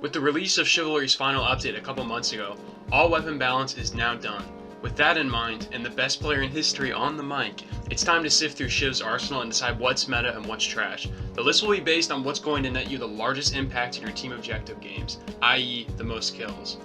With the release of Chivalry's final update a couple months ago, all weapon balance is now done. With that in mind, and the best player in history on the mic, it's time to sift through Shiv's arsenal and decide what's meta and what's trash. The list will be based on what's going to net you the largest impact in your team objective games, i.e. the most kills.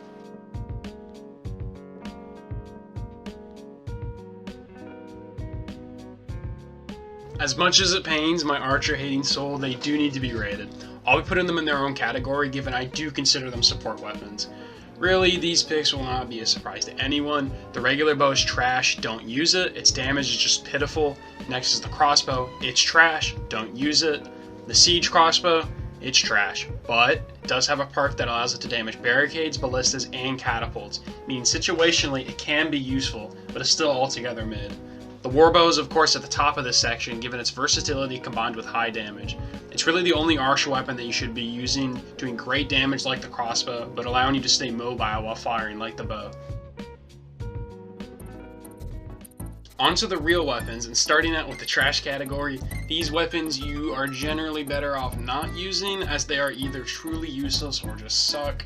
As much as it pains my archer-hating soul, they do need to be rated. I'll be putting them in their own category, given I do consider them support weapons. Really, these picks will not be a surprise to anyone. The regular bow is trash, don't use it. Its damage is just pitiful. Next is the crossbow, it's trash, don't use it. The siege crossbow, it's trash, but it does have a perk that allows it to damage barricades, ballistas, and catapults, meaning situationally it can be useful, but it's still altogether mid. The warbow is of course at the top of this section, given its versatility combined with high damage. It's really the only archer weapon that you should be using, doing great damage like the crossbow, but allowing you to stay mobile while firing like the bow. Onto the real weapons, and starting out with the trash category, these weapons you are generally better off not using, as they are either truly useless or just suck.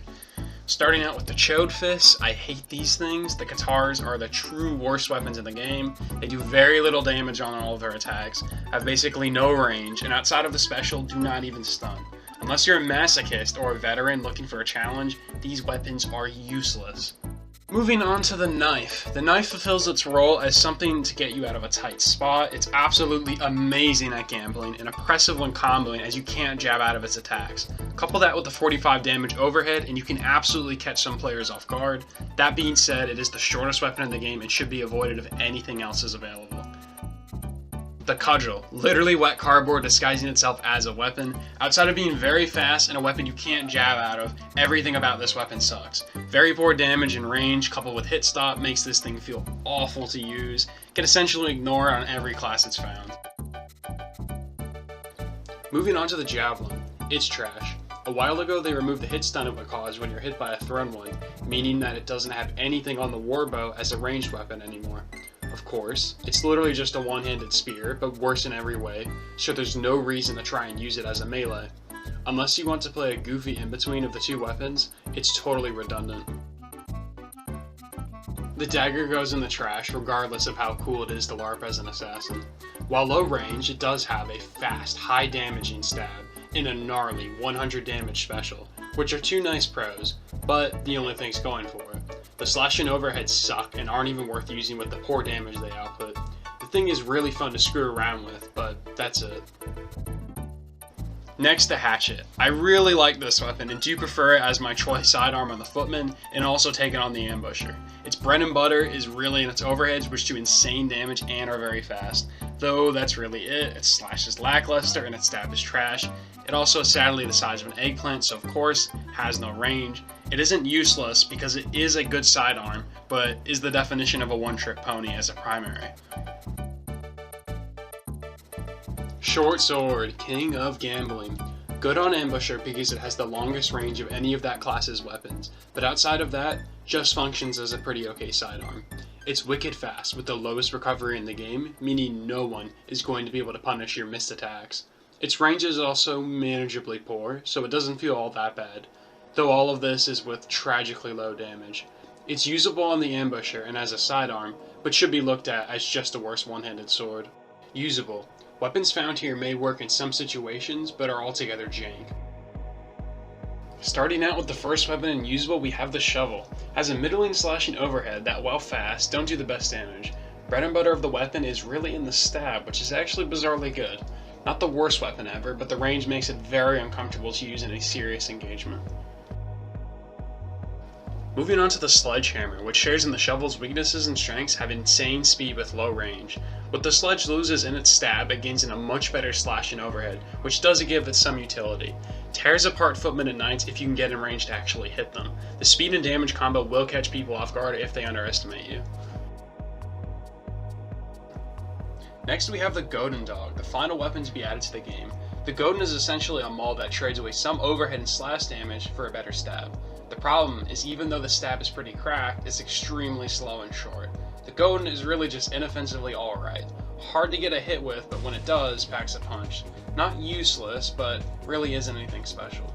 Starting out with the Chode Fists, I hate these things. The Katars are the true worst weapons in the game. They do very little damage on all of their attacks, have basically no range, and outside of the special, do not even stun. Unless you're a masochist or a veteran looking for a challenge, these weapons are useless. Moving on to the knife. The knife fulfills its role as something to get you out of a tight spot. It's absolutely amazing at gambling and oppressive when comboing, as you can't jab out of its attacks. Couple that with the 45 damage overhead and you can absolutely catch some players off guard. That being said, it is the shortest weapon in the game and should be avoided if anything else is available. The Cudgel, literally wet cardboard disguising itself as a weapon. Outside of being very fast and a weapon you can't jab out of, everything about this weapon sucks. Very poor damage and range, coupled with hit stop, makes this thing feel awful to use. Can essentially ignore on every class it's found. Moving on to the Javelin, it's trash. A while ago they removed the hit stun it would cause when you're hit by a thrown one, meaning that it doesn't have anything on the warbow as a ranged weapon anymore. Of course, it's literally just a one-handed spear, but worse in every way, so there's no reason to try and use it as a melee. Unless you want to play a goofy in-between of the two weapons, it's totally redundant. The dagger goes in the trash regardless of how cool it is to LARP as an assassin. While low range, it does have a fast, high damaging stab, and a gnarly 100 damage special, which are two nice pros, but the only things going for it. The slash and overhead suck and aren't even worth using with the poor damage they output. The thing is really fun to screw around with, but that's it. Next, the Hatchet. I really like this weapon and do prefer it as my choice sidearm on the Footman and also take it on the Ambusher. Its bread and butter is really in its overheads, which do insane damage and are very fast. Though that's really it. Its slash is lackluster and its stab is trash. It also is sadly the size of an eggplant, so of course has no range. It isn't useless because it is a good sidearm, but is the definition of a one-trick pony as a primary. Short Sword, king of gambling. Good on Ambusher because it has the longest range of any of that class's weapons, but outside of that, just functions as a pretty okay sidearm. It's wicked fast with the lowest recovery in the game, meaning no one is going to be able to punish your missed attacks. Its range is also manageably poor, so it doesn't feel all that bad, though all of this is with tragically low damage. It's usable on the Ambusher and as a sidearm, but should be looked at as just a worse one-handed sword. Usable. Weapons found here may work in some situations, but are altogether jank. Starting out with the first weapon in usable, we have the Shovel. Has a middling slashing overhead that, while fast, don't do the best damage. Bread and butter of the weapon is really in the stab, which is actually bizarrely good. Not the worst weapon ever, but the range makes it very uncomfortable to use in a serious engagement. Moving on to the Sledgehammer, which shares in the Shovel's weaknesses and strengths, have insane speed with low range. What the Sledge loses in its stab, it gains in a much better slash and overhead, which does give it some utility. Tears apart Footmen and Knights if you can get in range to actually hit them. The speed and damage combo will catch people off guard if they underestimate you. Next we have the Godin Dog, the final weapon to be added to the game. The Godin is essentially a maul that trades away some overhead and slash damage for a better stab. The problem is even though the stab is pretty cracked, it's extremely slow and short. The Godin is really just inoffensively alright. Hard to get a hit with, but when it does, packs a punch. Not useless, but really isn't anything special.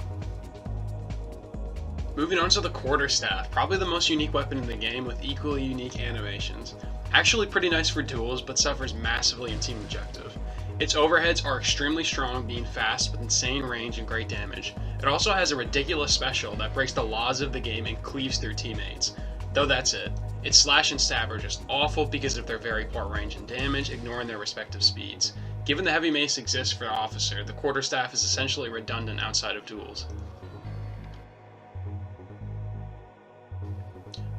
Moving on to the quarterstaff, probably the most unique weapon in the game with equally unique animations. Actually pretty nice for duels, but suffers massively in team objective. Its overheads are extremely strong, being fast with insane range and great damage. It also has a ridiculous special that breaks the laws of the game and cleaves through teammates. Though that's it. Its slash and stab are just awful because of their very poor range and damage, ignoring their respective speeds. Given the heavy mace exists for the officer, the quarterstaff is essentially redundant outside of duels.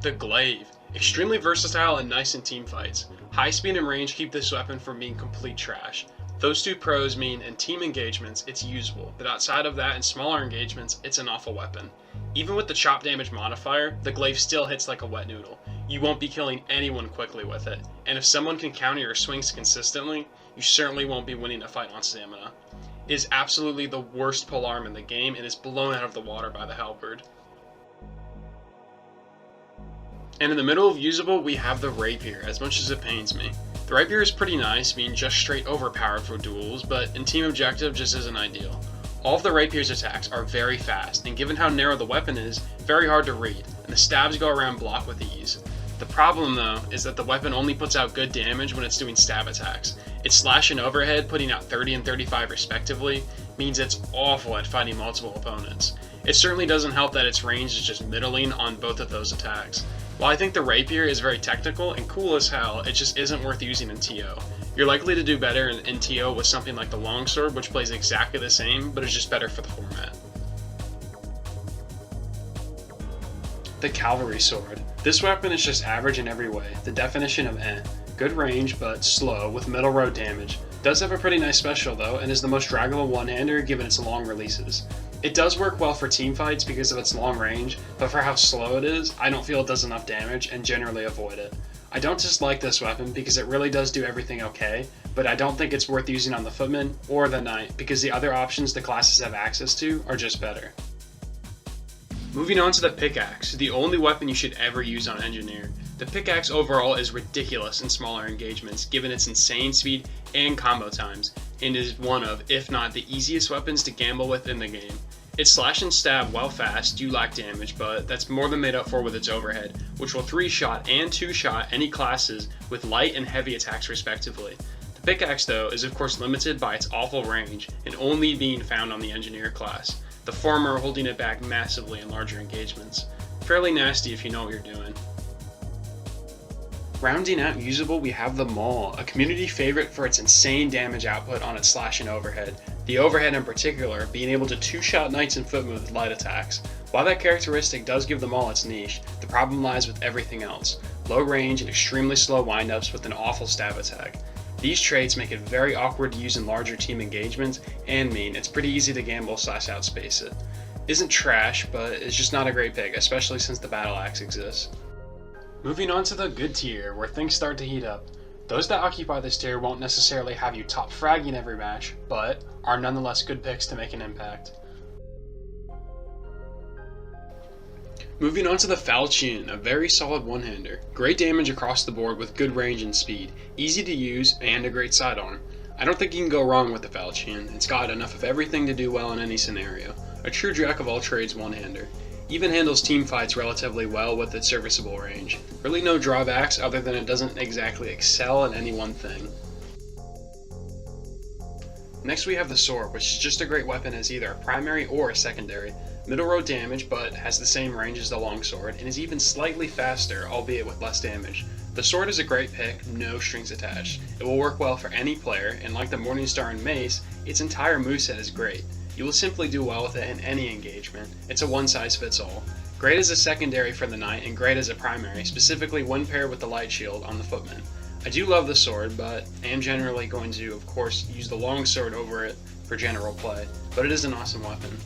The glaive. Extremely versatile and nice in team fights. High speed and range keep this weapon from being complete trash. Those two pros mean in team engagements it's usable, but outside of that in smaller engagements it's an awful weapon. Even with the chop damage modifier, the glaive still hits like a wet noodle. You won't be killing anyone quickly with it, and if someone can counter your swings consistently, you certainly won't be winning a fight on stamina. It is absolutely the worst polearm in the game and is blown out of the water by the halberd. And in the middle of usable, we have the rapier, as much as it pains me. The rapier is pretty nice, being just straight overpowered for duels, but in team objective just isn't ideal. All of the rapier's attacks are very fast, and given how narrow the weapon is, very hard to read, and the stabs go around block with ease. The problem though, is that the weapon only puts out good damage when it's doing stab attacks. Its slash and overhead, putting out 30 and 35 respectively, means it's awful at fighting multiple opponents. It certainly doesn't help that its range is just middling on both of those attacks. While I think the rapier is very technical and cool as hell, it just isn't worth using in TO. You're likely to do better in TO with something like the longsword, which plays exactly the same, but is just better for the format. The cavalry sword. This weapon is just average in every way, the definition of eh. Good range, but slow, with middle row damage. Does have a pretty nice special though, and is the most draggable one-hander given its long releases. It does work well for team fights because of its long range, but for how slow it is, I don't feel it does enough damage and generally avoid it. I don't dislike this weapon because it really does do everything okay, but I don't think it's worth using on the footman or the knight because the other options the classes have access to are just better. Moving on to the pickaxe, the only weapon you should ever use on engineer. The pickaxe overall is ridiculous in smaller engagements given its insane speed and combo times, and is one of, if not the easiest weapons to gamble with in the game. Its slash and stab, while fast, do lack damage, but that's more than made up for with its overhead, which will 3-shot and 2-shot any classes with light and heavy attacks respectively. The pickaxe though is of course limited by its awful range and only being found on the engineer class, the former holding it back massively in larger engagements. Fairly nasty if you know what you're doing. Rounding out usable, we have the Maul, a community favorite for its insane damage output on its slash and overhead. The overhead in particular, being able to 2-shot knights and footmen with light attacks. While that characteristic does give the Maul its niche, the problem lies with everything else. Low range and extremely slow windups with an awful stab attack. These traits make it very awkward to use in larger team engagements and mean it's pretty easy to gamble / outspace it. Isn't trash, but it's just not a great pick, especially since the battle axe exists. Moving on to the good tier, where things start to heat up. Those that occupy this tier won't necessarily have you top fragging every match, but are nonetheless good picks to make an impact. Moving on to the Falchion, a very solid one-hander. Great damage across the board with good range and speed, easy to use, and a great sidearm. I don't think you can go wrong with the Falchion. It's got enough of everything to do well in any scenario. A true jack of all trades one-hander. Even handles team fights relatively well with its serviceable range. Really no drawbacks other than it doesn't exactly excel at any one thing. Next we have the sword, which is just a great weapon as either a primary or a secondary. Middle row damage, but has the same range as the longsword, and is even slightly faster, albeit with less damage. The sword is a great pick, no strings attached. It will work well for any player, and like the Morningstar and Mace, its entire moveset is great. You will simply do well with it in any engagement. It's a one-size-fits-all. Great as a secondary for the knight, and great as a primary, specifically when paired with the light shield on the footman. I do love the sword, but I am generally going to, of course, use the longsword over it for general play, but it is an awesome weapon.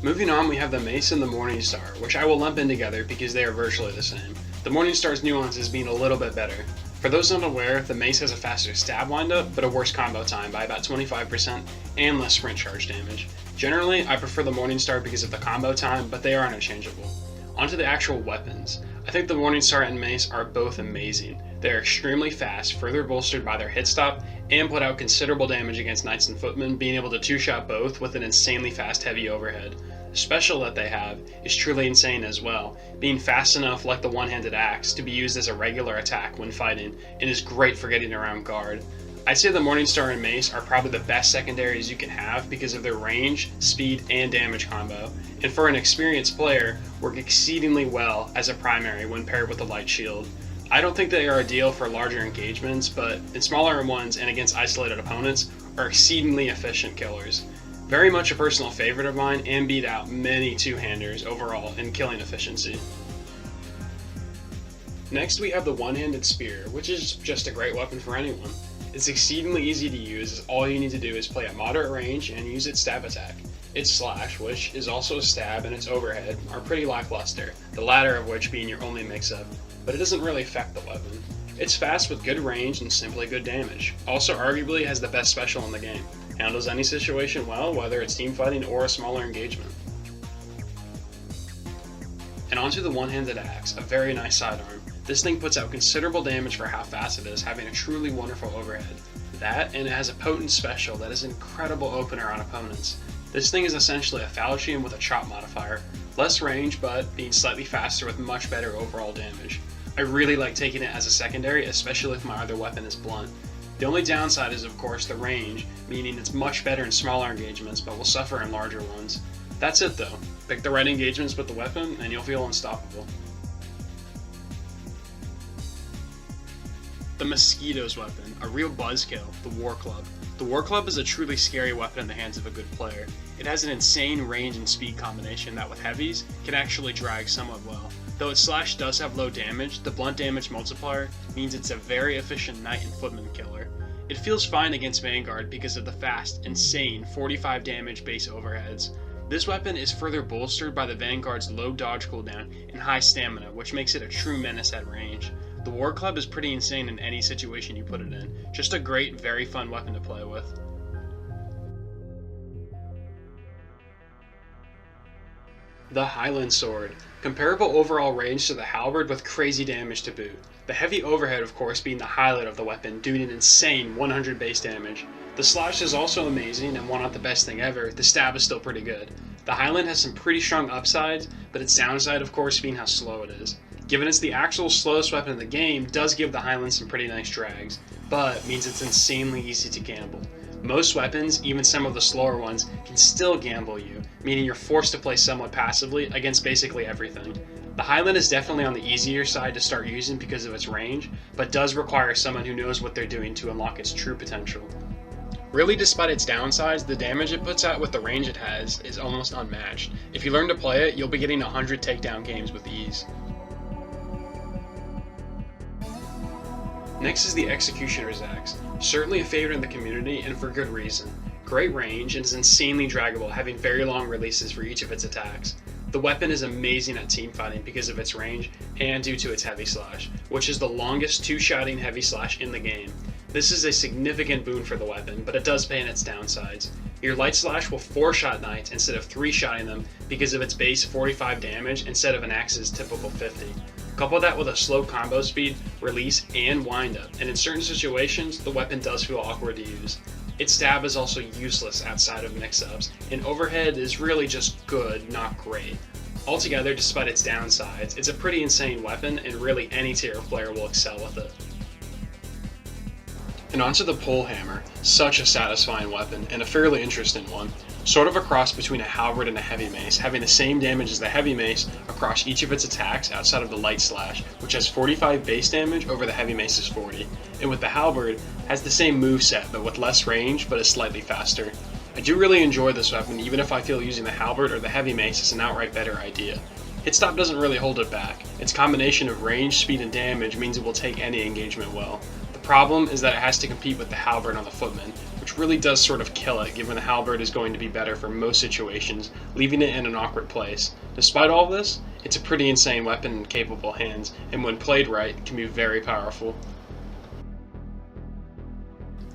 Moving on, we have the Mace and the Morningstar, which I will lump in together because they are virtually the same. The Morningstar's nuances being a little bit better. For those unaware, the Mace has a faster stab windup, but a worse combo time by about 25% and less sprint charge damage. Generally, I prefer the Morningstar because of the combo time, but they are interchangeable. Onto the actual weapons. I think the Morningstar and Mace are both amazing. They are extremely fast, further bolstered by their hit stop, and put out considerable damage against Knights and Footmen, being able to two-shot both with an insanely fast heavy overhead. The special that they have is truly insane as well, being fast enough like the one-handed axe to be used as a regular attack when fighting, and is great for getting around guard. I'd say the Morningstar and Mace are probably the best secondaries you can have because of their range, speed, and damage combo, and for an experienced player, work exceedingly well as a primary when paired with a light shield. I don't think they are ideal for larger engagements, but in smaller ones and against isolated opponents, are exceedingly efficient killers. Very much a personal favorite of mine and beat out many two-handers overall in killing efficiency. Next we have the one-handed spear, which is just a great weapon for anyone. It's exceedingly easy to use, as all you need to do is play at moderate range and use its stab attack. Its slash, which is also a stab, and its overhead are pretty lackluster, the latter of which being your only mix-up, but it doesn't really affect the weapon. It's fast with good range and simply good damage. Also arguably has the best special in the game. Handles any situation well, whether it's team fighting or a smaller engagement. And onto the one-handed axe, a very nice sidearm. This thing puts out considerable damage for how fast it is, having a truly wonderful overhead. That, and it has a potent special that is an incredible opener on opponents. This thing is essentially a falchion with a chop modifier, less range but being slightly faster with much better overall damage. I really like taking it as a secondary, especially if my other weapon is blunt. The only downside is of course the range, meaning it's much better in smaller engagements but will suffer in larger ones. That's it though. Pick the right engagements with the weapon and you'll feel unstoppable. The Mosquito's weapon, a real buzzkill, the War Club. The War Club is a truly scary weapon in the hands of a good player. It has an insane range and speed combination that with heavies can actually drag somewhat well. Though its slash does have low damage, the blunt damage multiplier means it's a very efficient Knight and Footman killer. It feels fine against Vanguard because of the fast, insane 45 damage base overheads. This weapon is further bolstered by the Vanguard's low dodge cooldown and high stamina, which makes it a true menace at range. The War Club is pretty insane in any situation you put it in. Just a great, very fun weapon to play with. The Highland Sword. Comparable overall range to the Halberd with crazy damage to boot. The heavy overhead of course being the highlight of the weapon, doing an insane 100 base damage. The slash is also amazing, and while not the best thing ever, the stab is still pretty good. The Highland has some pretty strong upsides, but its downside of course being how slow it is. Given it's the actual slowest weapon in the game, does give the Highland some pretty nice drags, but means it's insanely easy to gamble. Most weapons, even some of the slower ones, can still gamble you, meaning you're forced to play somewhat passively against basically everything. The Highland is definitely on the easier side to start using because of its range, but does require someone who knows what they're doing to unlock its true potential. Really, despite its downsides, the damage it puts out with the range it has is almost unmatched. If you learn to play it, you'll be getting 100 takedown games with ease. Next is the Executioner's Axe, certainly a favorite in the community and for good reason. Great range and is insanely draggable, having very long releases for each of its attacks. The weapon is amazing at teamfighting because of its range and due to its heavy slash, which is the longest two-shotting heavy slash in the game. This is a significant boon for the weapon, but it does pay in its downsides. Your light slash will 4-shot knights instead of 3-shotting them because of its base 45 damage instead of an axe's typical 50. Couple that with a slow combo speed, release, and windup, and in certain situations, the weapon does feel awkward to use. Its stab is also useless outside of mix-ups, and overhead is really just good, not great. Altogether, despite its downsides, it's a pretty insane weapon, and really any tier of player will excel with it. And onto the Pole Hammer, such a satisfying weapon, and a fairly interesting one. Sort of a cross between a halberd and a heavy mace, having the same damage as the heavy mace across each of its attacks outside of the light slash, which has 45 base damage over the heavy mace's 40, and with the halberd, has the same moveset but with less range but is slightly faster. I do really enjoy this weapon even if I feel using the halberd or the heavy mace is an outright better idea. Hit stop doesn't really hold it back. Its combination of range, speed, and damage means it will take any engagement well. The problem is that it has to compete with the halberd on the footman, which really does sort of kill it given the halberd is going to be better for most situations, leaving it in an awkward place. Despite all this, it's a pretty insane weapon in capable hands, and when played right, can be very powerful.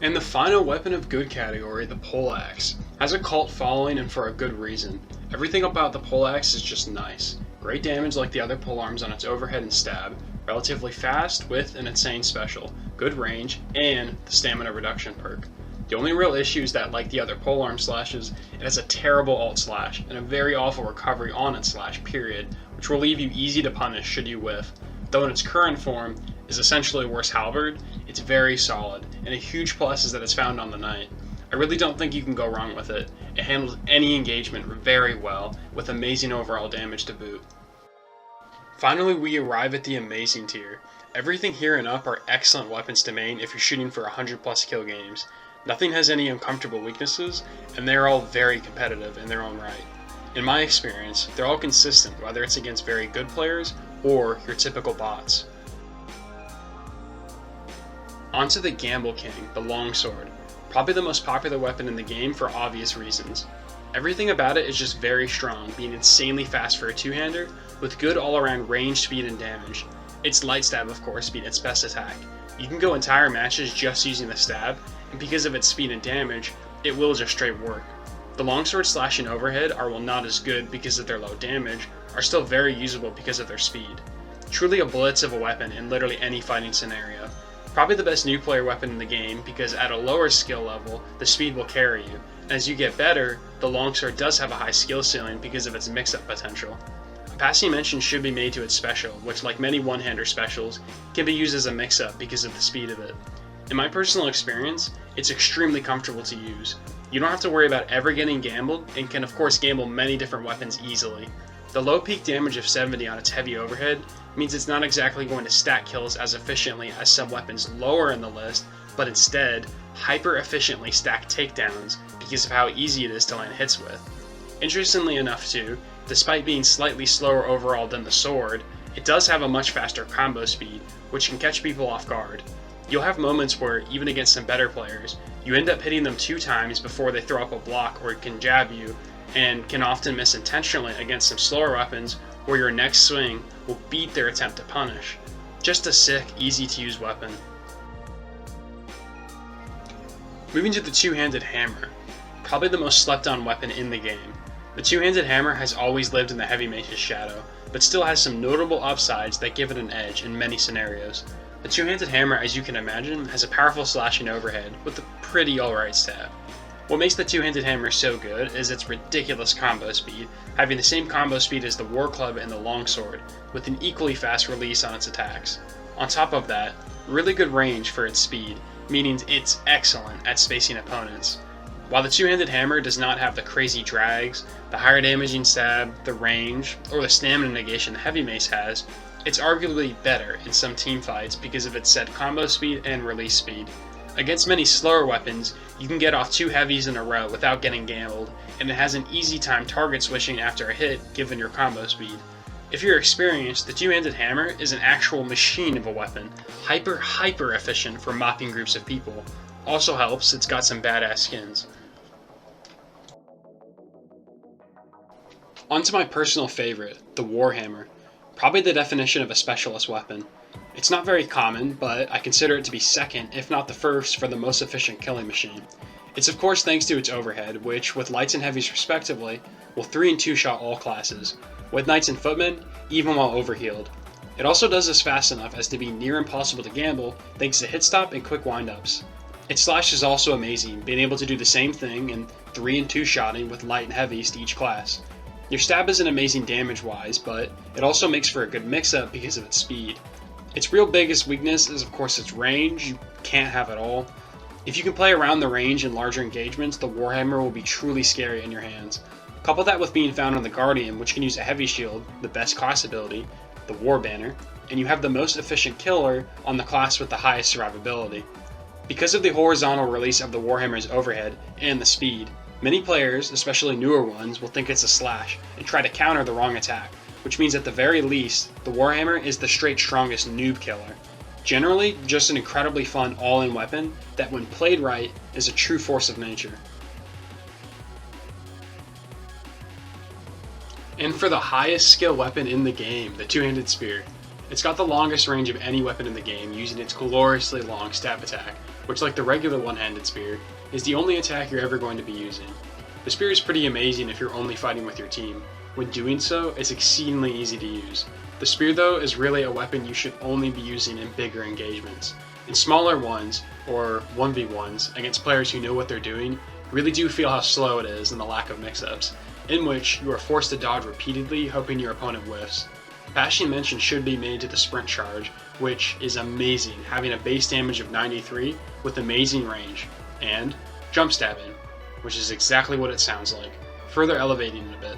And the final weapon of good category, the Poleaxe, has a cult following and for a good reason. Everything about the Poleaxe is just nice. Great damage like the other polearms on its overhead and stab, relatively fast with an insane special, good range, and the stamina reduction perk. The only real issue is that, like the other polearm slashes, it has a terrible alt slash and a very awful recovery on its slash, period, which will leave you easy to punish should you whiff. Though in its current form is essentially a worse halberd, it's very solid, and a huge plus is that it's found on the knight. I really don't think you can go wrong with it. It handles any engagement very well, with amazing overall damage to boot. Finally, we arrive at the amazing tier. Everything here and up are excellent weapons to main if you're shooting for 100 plus kill games. Nothing has any uncomfortable weaknesses, and they're all very competitive in their own right. In my experience, they're all consistent, whether it's against very good players or your typical bots. Onto the Gamble King, the Longsword. Probably the most popular weapon in the game for obvious reasons. Everything about it is just very strong, being insanely fast for a two-hander, with good all-around range, speed, and damage. Its light stab, of course, being its best attack. You can go entire matches just using the stab, and because of its speed and damage, it will just straight work. The longsword slash and overhead are, while not as good because of their low damage, are still very usable because of their speed. Truly a blitz of a weapon in literally any fighting scenario. Probably the best new player weapon in the game because at a lower skill level, the speed will carry you. And as you get better, the longsword does have a high skill ceiling because of its mix-up potential. A passing mention should be made to its special, which like many one-hander specials, can be used as a mix-up because of the speed of it. In my personal experience, it's extremely comfortable to use. You don't have to worry about ever getting gambled, and can of course gamble many different weapons easily. The low peak damage of 70 on its heavy overhead means it's not exactly going to stack kills as efficiently as some weapons lower in the list, but instead, hyper efficiently stack takedowns because of how easy it is to land hits with. Interestingly enough too, despite being slightly slower overall than the sword, it does have a much faster combo speed, which can catch people off guard. You'll have moments where, even against some better players, you end up hitting them 2 times before they throw up a block or can jab you, and can often miss intentionally against some slower weapons where your next swing will beat their attempt to punish. Just a sick, easy to use weapon. Moving to the two-handed hammer, probably the most slept on weapon in the game. The two-handed hammer has always lived in the heavy mage's shadow, but still has some notable upsides that give it an edge in many scenarios. The two-handed hammer, as you can imagine, has a powerful slashing overhead with a pretty alright stab. What makes the two-handed hammer so good is its ridiculous combo speed, having the same combo speed as the war club and the longsword, with an equally fast release on its attacks. On top of that, really good range for its speed, meaning it's excellent at spacing opponents. While the two-handed hammer does not have the crazy drags, the higher damaging stab, the range, or the stamina negation the heavy mace has, it's arguably better in some team fights because of its set combo speed and release speed. Against many slower weapons, you can get off 2 heavies in a row without getting gambled, and it has an easy time target switching after a hit given your combo speed. If you're experienced, the two-handed hammer is an actual machine of a weapon, hyper efficient for mopping groups of people. Also helps, it's got some badass skins. On to my personal favorite, the Warhammer. Probably the definition of a specialist weapon. It's not very common, but I consider it to be second, if not the first, for the most efficient killing machine. It's of course thanks to its overhead, which, with lights and heavies respectively, will 3 and 2 shot all classes, with knights and footmen, even while overhealed. It also does this fast enough as to be near impossible to gamble thanks to hit stop and quick windups. Its slash is also amazing, being able to do the same thing in 3 and 2 shotting with light and heavies to each class. Your stab isn't amazing damage-wise, but it also makes for a good mix-up because of its speed. Its real biggest weakness is of course its range. You can't have it all. If you can play around the range in larger engagements, the Warhammer will be truly scary in your hands. Couple that with being found on the Guardian, which can use a heavy shield, the best class ability, the War Banner, and you have the most efficient killer on the class with the highest survivability. Because of the horizontal release of the Warhammer's overhead and the speed, many players, especially newer ones, will think it's a slash and try to counter the wrong attack, which means at the very least, the Warhammer is the straight strongest noob killer. Generally, just an incredibly fun all-in weapon that when played right is a true force of nature. And for the highest skill weapon in the game, the two-handed spear. It's got the longest range of any weapon in the game using its gloriously long stab attack, which like the regular one-handed spear, is the only attack you're ever going to be using. The spear is pretty amazing if you're only fighting with your team. When doing so, it's exceedingly easy to use. The spear though is really a weapon you should only be using in bigger engagements. In smaller ones, or 1v1s, against players who know what they're doing, you really do feel how slow it is and the lack of mix-ups, in which you are forced to dodge repeatedly hoping your opponent whiffs. Passing mention should be made to the sprint charge, which is amazing, having a base damage of 93 with amazing range, and jump stabbing, which is exactly what it sounds like, further elevating it a bit.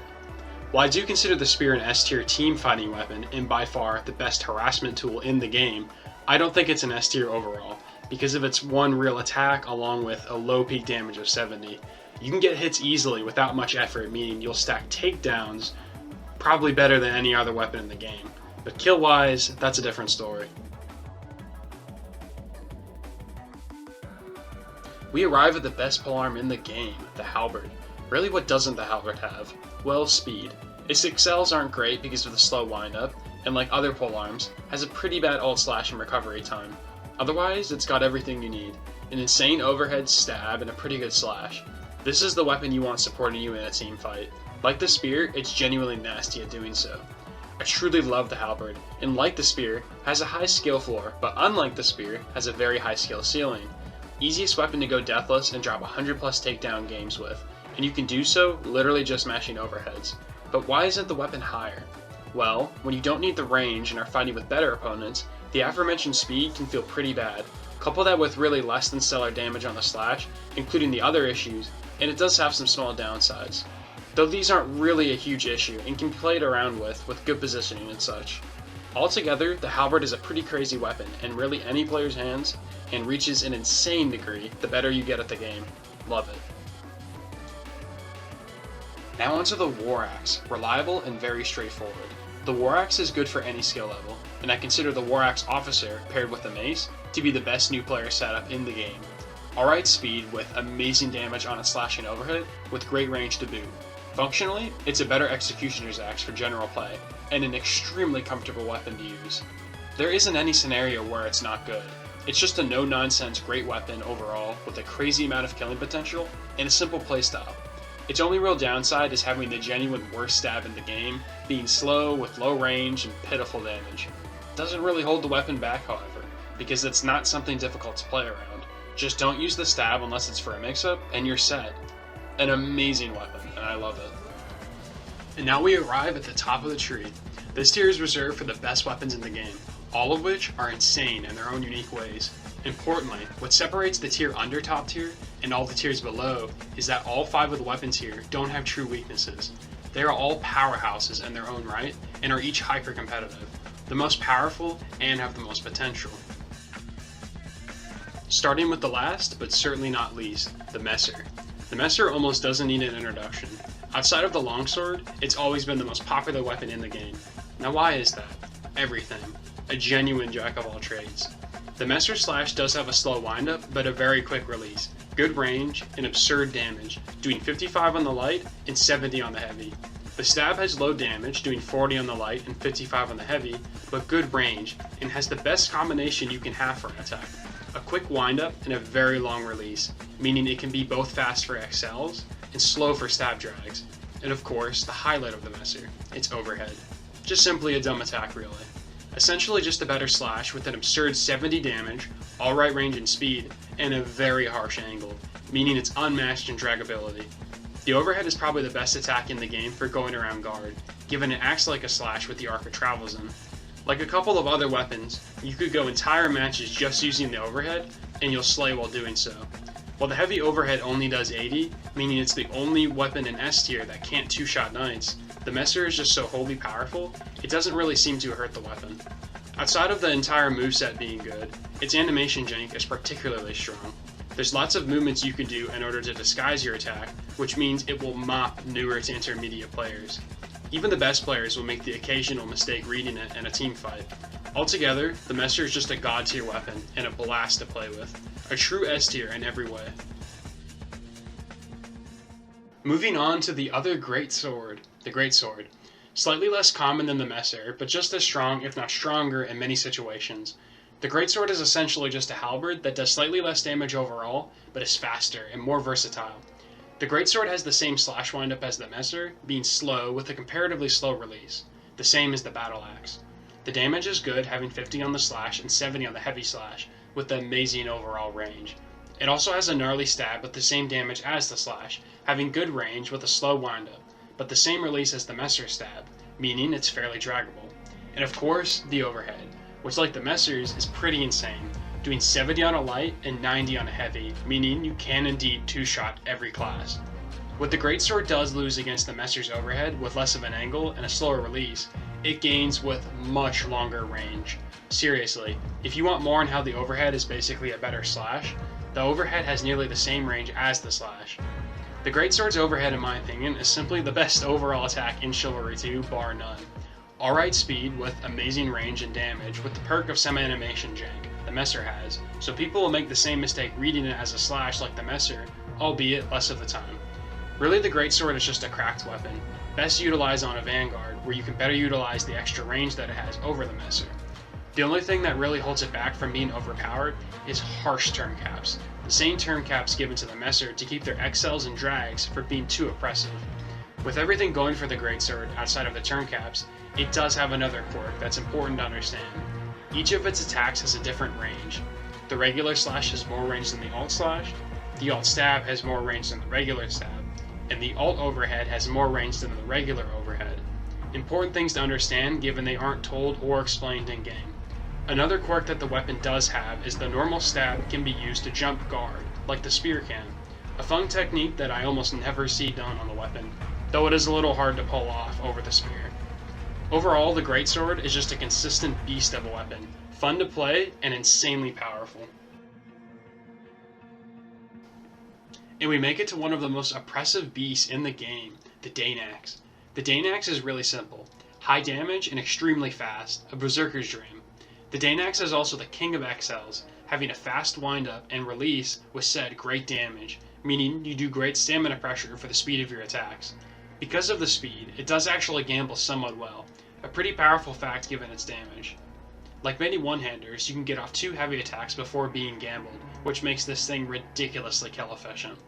While I do consider the spear an S tier team fighting weapon and by far the best harassment tool in the game, I don't think it's an S tier overall, because of its one real attack along with a low peak damage of 70. You can get hits easily without much effort, meaning you'll stack takedowns probably better than any other weapon in the game. But kill wise, that's a different story. We arrive at the best polearm in the game, the halberd. Really, what doesn't the halberd have? Well, speed. Its excels aren't great because of the slow windup, and like other polearms, has a pretty bad ult slash and recovery time. Otherwise, it's got everything you need. An insane overhead stab and a pretty good slash. This is the weapon you want supporting you in a team fight. Like the spear, it's genuinely nasty at doing so. I truly love the halberd, and like the spear, has a high skill floor, but unlike the spear, has a very high skill ceiling. Easiest weapon to go deathless and drop 100 plus takedown games with, and you can do so literally just mashing overheads. But why isn't the weapon higher? Well, when you don't need the range and are fighting with better opponents, the aforementioned speed can feel pretty bad. Couple that with really less than stellar damage on the slash, including the other issues, and it does have some small downsides. Though these aren't really a huge issue and can be played around with good positioning and such. Altogether, the halberd is a pretty crazy weapon in really any player's hands, and reaches an insane degree the better you get at the game. Love it. Now onto the War Axe, reliable and very straightforward. The War Axe is good for any skill level, and I consider the War Axe Officer paired with the Mace to be the best new player setup in the game. Alright speed with amazing damage on its slash and overhead, with great range to boot. Functionally, it's a better Executioner's Axe for general play, and an extremely comfortable weapon to use. There isn't any scenario where it's not good. It's just a no-nonsense great weapon overall, with a crazy amount of killing potential, and a simple playstyle. Its only real downside is having the genuine worst stab in the game, being slow with low range and pitiful damage. It doesn't really hold the weapon back, however, because it's not something difficult to play around. Just don't use the stab unless it's for a mix-up, and you're set. An amazing weapon, and I love it. And now we arrive at the top of the tree. This tier is reserved for the best weapons in the game, all of which are insane in their own unique ways. Importantly, what separates the tier under top tier and all the tiers below is that all 5 of the weapons here don't have true weaknesses. They are all powerhouses in their own right and are each hyper competitive, the most powerful and have the most potential. Starting with the last, but certainly not least, the Messer. The Messer almost doesn't need an introduction. Outside of the longsword, it's always been the most popular weapon in the game. Now why is that? Everything. A genuine jack of all trades. The Messer Slash does have a slow windup, but a very quick release, good range, and absurd damage, doing 55 on the light and 70 on the heavy. The stab has low damage, doing 40 on the light and 55 on the heavy, but good range, and has the best combination you can have for an attack. A quick windup and a very long release, meaning it can be both fast for XLs and slow for stab drags. And of course, the highlight of the Messer, its overhead. Just simply a dumb attack really. Essentially just a better slash with an absurd 70 damage, alright range and speed, and a very harsh angle, meaning it's unmatched in dragability. The overhead is probably the best attack in the game for going around guard, given it acts like a slash with the arc it travels in. Like a couple of other weapons, you could go entire matches just using the overhead, and you'll slay while doing so. While the heavy overhead only does 80, meaning it's the only weapon in S tier that can't two-shot knights, the Messer is just so wholly powerful, it doesn't really seem to hurt the weapon. Outside of the entire moveset being good, its animation jank is particularly strong. There's lots of movements you can do in order to disguise your attack, which means it will mop newer to intermediate players. Even the best players will make the occasional mistake reading it in a team fight. Altogether, the Messer is just a god tier weapon and a blast to play with. A true S tier in every way. Moving on to the other great sword, the Greatsword. Slightly less common than the Messer, but just as strong, if not stronger, in many situations. The Greatsword is essentially just a halberd that does slightly less damage overall, but is faster and more versatile. The Greatsword has the same slash windup as the Messer, being slow with a comparatively slow release, the same as the Battle Axe. The damage is good, having 50 on the slash and 70 on the heavy slash, with the amazing overall range. It also has a gnarly stab with the same damage as the slash, having good range with a slow windup, but the same release as the Messer stab, meaning it's fairly draggable. And of course, the overhead, which like the Messer's is pretty insane, doing 70 on a light and 90 on a heavy, meaning you can indeed two-shot every class. What the Greatsword does lose against the Messer's overhead with less of an angle and a slower release, it gains with much longer range. Seriously, if you want more on how the overhead is basically a better slash, the overhead has nearly the same range as the slash. The Greatsword's overhead, in my opinion, is simply the best overall attack in Chivalry 2, bar none. Alright speed with amazing range and damage with the perk of semi-animation jank the Messer has, so people will make the same mistake reading it as a slash like the Messer, albeit less of the time. Really, the Greatsword is just a cracked weapon, best utilized on a Vanguard, where you can better utilize the extra range that it has over the Messer. The only thing that really holds it back from being overpowered is harsh turn caps, the same turn caps given to the Messer to keep their XLs and drags from being too oppressive. With everything going for the Greatsword outside of the turn caps, it does have another quirk that's important to understand. Each of its attacks has a different range. The regular slash has more range than the alt slash, the alt stab has more range than the regular stab, and the alt overhead has more range than the regular overhead. Important things to understand given they aren't told or explained in game. Another quirk that the weapon does have is the normal stab can be used to jump guard, like the spear can. A fun technique that I almost never see done on the weapon, though it is a little hard to pull off over the spear. Overall, the Greatsword is just a consistent beast of a weapon, fun to play and insanely powerful. And we make it to one of the most oppressive beasts in the game, the Dainax. The Dainax is really simple, high damage and extremely fast, a berserker's dream. The Dainax is also the king of XLs, having a fast windup and release with said great damage, meaning you do great stamina pressure for the speed of your attacks. Because of the speed, it does actually gamble somewhat well, a pretty powerful fact given its damage. Like many one-handers, you can get off 2 heavy attacks before being gambled, which makes this thing ridiculously kill efficient.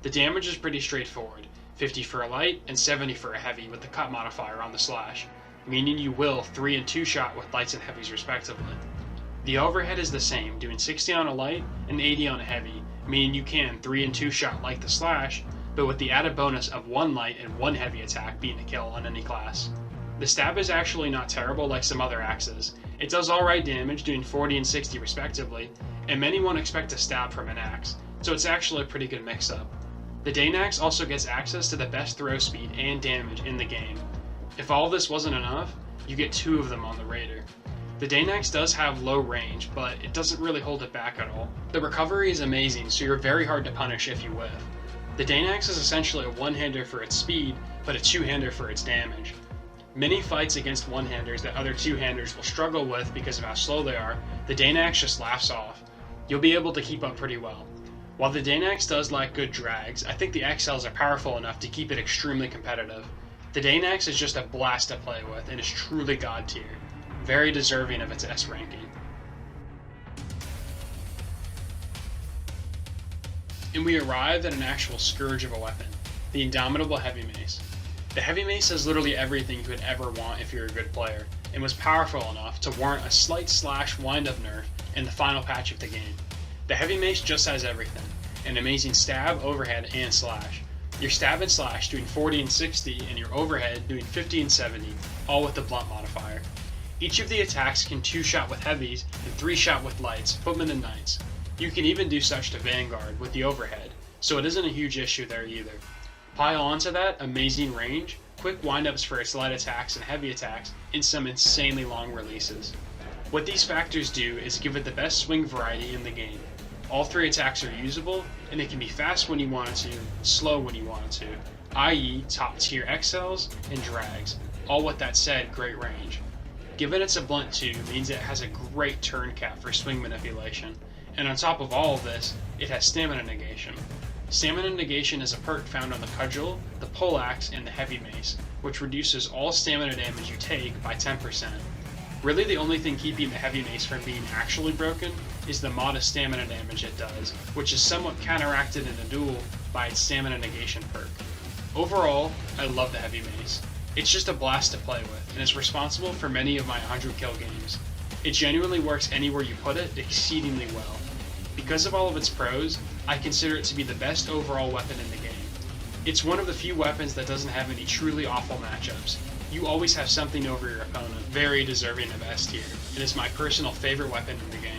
The damage is pretty straightforward, 50 for a light and 70 for a heavy with the cut modifier on the slash, meaning you will 3 and 2 shot with lights and heavies respectively. The overhead is the same, doing 60 on a light and 80 on a heavy, meaning you can 3 and 2 shot like the slash, but with the added bonus of 1 light and 1 heavy attack being a kill on any class. The stab is actually not terrible like some other axes. It does alright damage, doing 40 and 60 respectively, and many won't expect a stab from an axe, so it's actually a pretty good mix-up. The Dainax also gets access to the best throw speed and damage in the game. If all this wasn't enough, you get 2 of them on the Raider. The Dainax does have low range, but it doesn't really hold it back at all. The recovery is amazing, so you're very hard to punish if you whiff. The Dainax is essentially a one-hander for its speed, but a two-hander for its damage. Many fights against one-handers that other two-handers will struggle with because of how slow they are, the Dainax just laughs off. You'll be able to keep up pretty well. While the Dainax does lack good drags, I think the XLs are powerful enough to keep it extremely competitive. The Dainax is just a blast to play with and is truly god tier, very deserving of its S ranking. And we arrive at an actual scourge of a weapon, the Indomitable Heavy Mace. The Heavy Mace has literally everything you could ever want if you're a good player, and was powerful enough to warrant a slight slash wind-up nerf in the final patch of the game. The Heavy Mace just has everything, an amazing stab, overhead, and slash. Your stab and slash doing 40 and 60, and your overhead doing 50 and 70, all with the blunt modifier. Each of the attacks can 2-shot with heavies and 3-shot with lights, footmen and knights. You can even do such to Vanguard with the overhead, so it isn't a huge issue there either. Pile onto that amazing range, quick windups for its light attacks and heavy attacks, and some insanely long releases. What these factors do is give it the best swing variety in the game. All 3 attacks are usable, and it can be fast when you want it to, slow when you want it to, i.e. top tier XLs and drags, all with that said great range. Given it's a blunt 2 means it has a great turn cap for swing manipulation, and on top of all of this, it has stamina negation. Stamina negation is a perk found on the Cudgel, the Poleaxe, and the Heavy Mace, which reduces all stamina damage you take by 10%. Really the only thing keeping the heavy mace from being actually broken is the modest stamina damage it does, which is somewhat counteracted in a duel by its stamina negation perk. Overall, I love the heavy mace. It's just a blast to play with, and is responsible for many of my 100 kill games. It genuinely works anywhere you put it exceedingly well. Because of all of its pros, I consider it to be the best overall weapon in the game. It's one of the few weapons that doesn't have any truly awful matchups. You always have something over your opponent, very deserving of S tier, and is my personal favorite weapon in the game.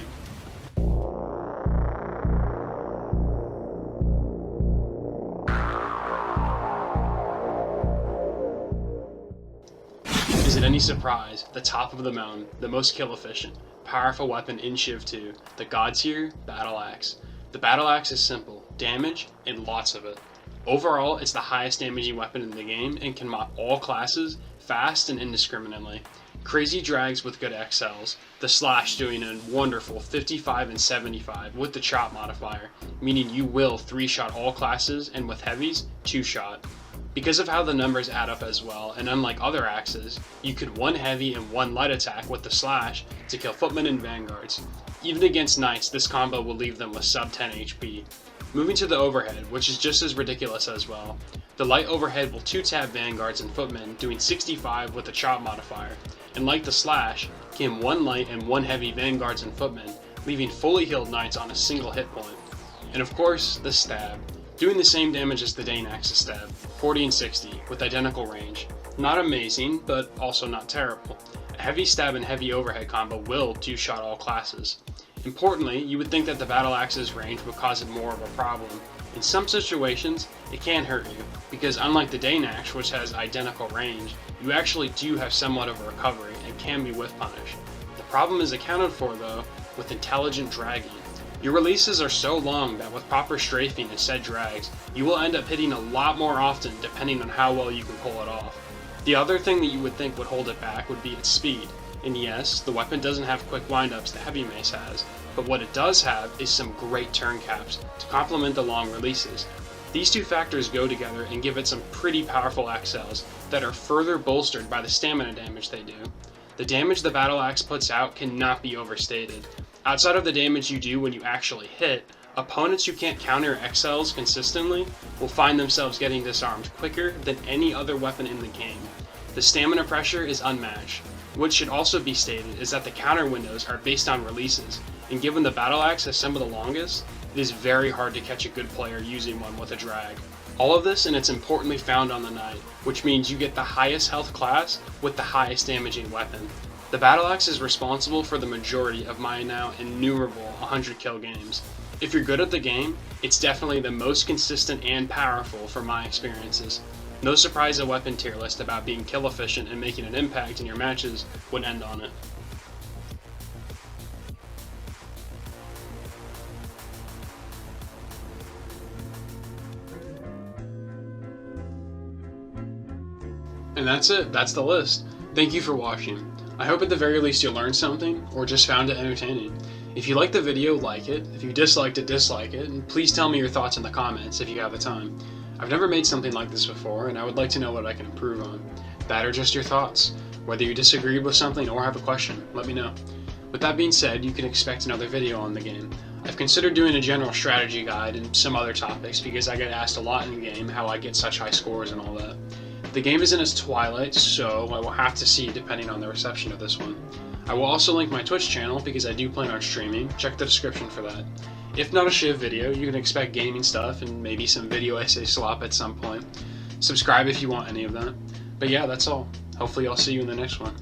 Is it any surprise, the top of the mountain, the most kill efficient, powerful weapon in Civ 2, the god tier Battle Axe. The Battle Axe is simple, damage, and lots of it. Overall, it's the highest damaging weapon in the game and can mop all classes fast and indiscriminately. Crazy drags with good XLs, the Slash doing a wonderful 55 and 75 with the chop modifier, meaning you will 3-shot all classes, and with heavies, 2-shot. Because of how the numbers add up as well, and unlike other axes, you could 1 heavy and 1 light attack with the Slash to kill footmen and vanguards. Even against knights, this combo will leave them with sub 10 HP. Moving to the overhead, which is just as ridiculous as well. The light overhead will 2-tap vanguards and footmen, doing 65 with the chop modifier, and like the Slash, can 1 light and 1 heavy vanguards and footmen, leaving fully healed knights on a single hit point. And of course, the stab, doing the same damage as the Dane Axe's stab, 40 and 60, with identical range. Not amazing, but also not terrible. A heavy stab and heavy overhead combo will 2-shot all classes. Importantly, you would think that the Battle Axe's range would cause it more of a problem. In some situations, it can hurt you, because unlike the Dane Axe, which has identical range, you actually do have somewhat of a recovery and can be whiff punished. The problem is accounted for, though, with intelligent dragging. Your releases are so long that with proper strafing and set drags, you will end up hitting a lot more often depending on how well you can pull it off. The other thing that you would think would hold it back would be its speed. And yes, the weapon doesn't have quick windups the heavy mace has, but what it does have is some great turn caps to complement the long releases. These two factors go together and give it some pretty powerful XLs that are further bolstered by the stamina damage they do. The damage the Battle Axe puts out cannot be overstated. Outside of the damage you do when you actually hit, opponents who can't counter XLs consistently will find themselves getting disarmed quicker than any other weapon in the game. The stamina pressure is unmatched. What should also be stated is that the counter windows are based on releases, and given the Battle Axe has some of the longest, it is very hard to catch a good player using one with a drag. All of this, and it's importantly found on the Knight, which means you get the highest health class with the highest damaging weapon. The Battle Axe is responsible for the majority of my now innumerable 100 kill games. If you're good at the game, it's definitely the most consistent and powerful from my experiences. No surprise a weapon tier list about being kill efficient and making an impact in your matches would end on it. And that's it, that's the list. Thank you for watching. I hope at the very least you learned something, or just found it entertaining. If you liked the video, like it. If you disliked it, dislike it. And please tell me your thoughts in the comments if you have the time. I've never made something like this before, and I would like to know what I can improve on. That or just your thoughts. Whether you disagreed with something or have a question, let me know. With that being said, you can expect another video on the game. I've considered doing a general strategy guide and some other topics because I get asked a lot in the game how I get such high scores and all that. The game is in its twilight, so I will have to see depending on the reception of this one. I will also link my Twitch channel because I do plan on streaming. Check the description for that. If not a Civ video, you can expect gaming stuff and maybe some video essay slop at some point. Subscribe if you want any of that. But yeah, that's all. Hopefully I'll see you in the next one.